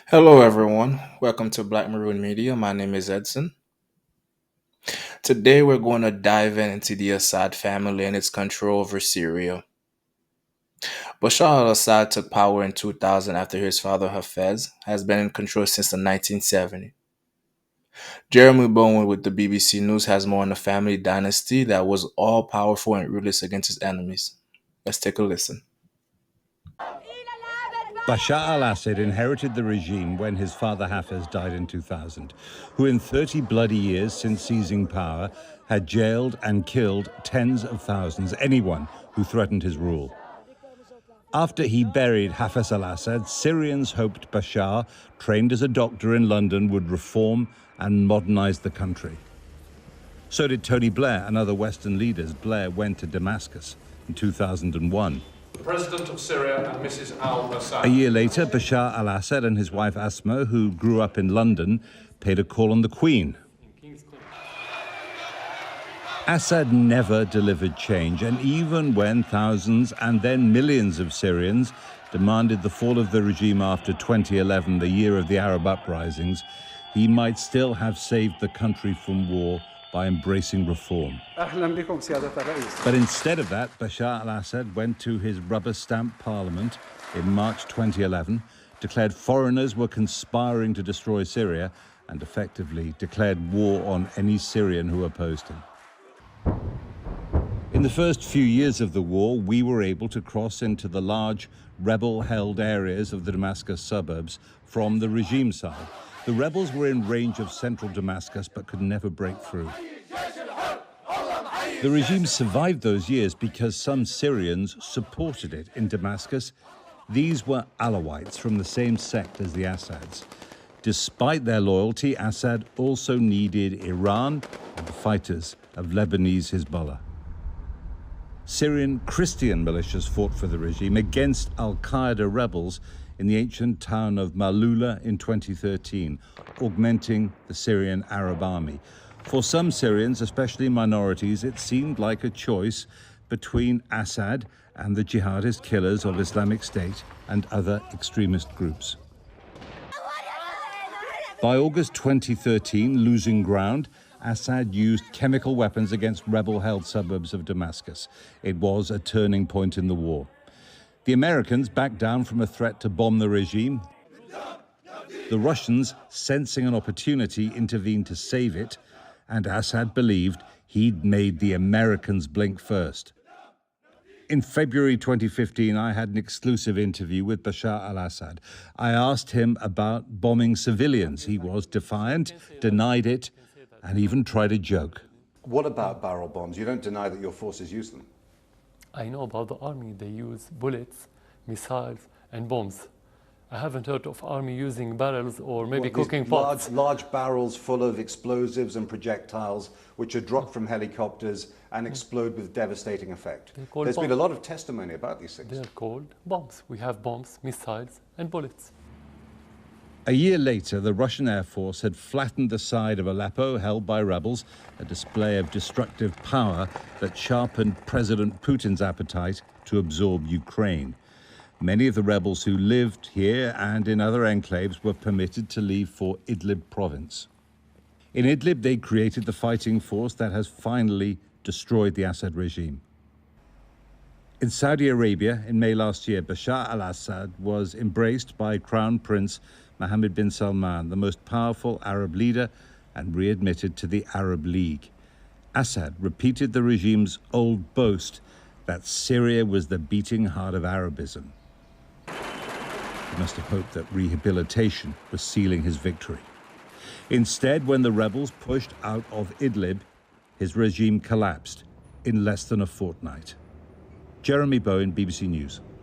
Hello, everyone. Welcome to Black Maroon Media. My name is Edson. Today, we're going to dive into the Assad family and its control over Syria. Bashar al-Assad took power in 2000 after his father Hafez has been in control since the 1970s. Jeremy Bowen with the BBC News has more on the family dynasty that was all powerful and ruthless against its enemies. Let's take a listen. Bashar al-Assad inherited the regime when his father Hafez died in 2000, who in 30 bloody years since seizing power had jailed and killed tens of thousands, anyone who threatened his rule. After he buried Hafez al-Assad, Syrians hoped Bashar, trained as a doctor in London, would reform and modernize the country. So did Tony Blair and other Western leaders. Blair went to Damascus in 2001. The President of Syria and Mrs. al-Assad. A year later, Bashar al-Assad and his wife Asma, who grew up in London, paid a call on the Queen. Assad never delivered change, and even when thousands and then millions of Syrians demanded the fall of the regime after 2011, the year of the Arab uprisings, he might still have saved the country from war by embracing reform. But instead of that, Bashar al-Assad went to his rubber-stamped parliament in March 2011, declared foreigners were conspiring to destroy Syria, and effectively declared war on any Syrian who opposed him. In the first few years of the war, we were able to cross into the large rebel-held areas of the Damascus suburbs from the regime side. The rebels were in range of central Damascus but could never break through. The regime survived those years because some Syrians supported it in Damascus. These were Alawites from the same sect as the Assads. Despite their loyalty, Assad also needed Iran and the fighters of Lebanese Hezbollah. Syrian Christian militias fought for the regime against al-Qaeda rebels in the ancient town of Malula in 2013, augmenting the Syrian Arab army. For some Syrians, especially minorities, it seemed like a choice between Assad and the jihadist killers of Islamic State and other extremist groups. By August 2013, losing ground, Assad used chemical weapons against rebel-held suburbs of Damascus. It was a turning point in the war. The Americans backed down from a threat to bomb the regime. The Russians, sensing an opportunity, intervened to save it, and Assad believed he'd made the Americans blink first. In February 2015, I had an exclusive interview with Bashar al-Assad. I asked him about bombing civilians. He was defiant, denied it, and even tried a joke. What about barrel bombs? You don't deny that your forces use them? I know about the army. They use bullets, missiles, and bombs. I haven't heard of army using barrels or maybe cooking pots. Large barrels full of explosives and projectiles which are dropped from helicopters and explode with devastating effect. There's been a lot of testimony about these things. They're called bombs. We have bombs, missiles, and bullets. A year later, the Russian Air Force had flattened the side of Aleppo held by rebels, a display of destructive power that sharpened President Putin's appetite to absorb Ukraine. Many of the rebels who lived here and in other enclaves were permitted to leave for Idlib province. In Idlib, they created the fighting force that has finally destroyed the Assad regime. In Saudi Arabia, in May last year, Bashar al-Assad was embraced by Crown Prince Mohammed bin Salman, the most powerful Arab leader, and readmitted to the Arab League. Assad repeated the regime's old boast that Syria was the beating heart of Arabism. He must have hoped that rehabilitation was sealing his victory. Instead, when the rebels pushed out of Idlib, his regime collapsed in less than a fortnight. Jeremy Bowen, BBC News.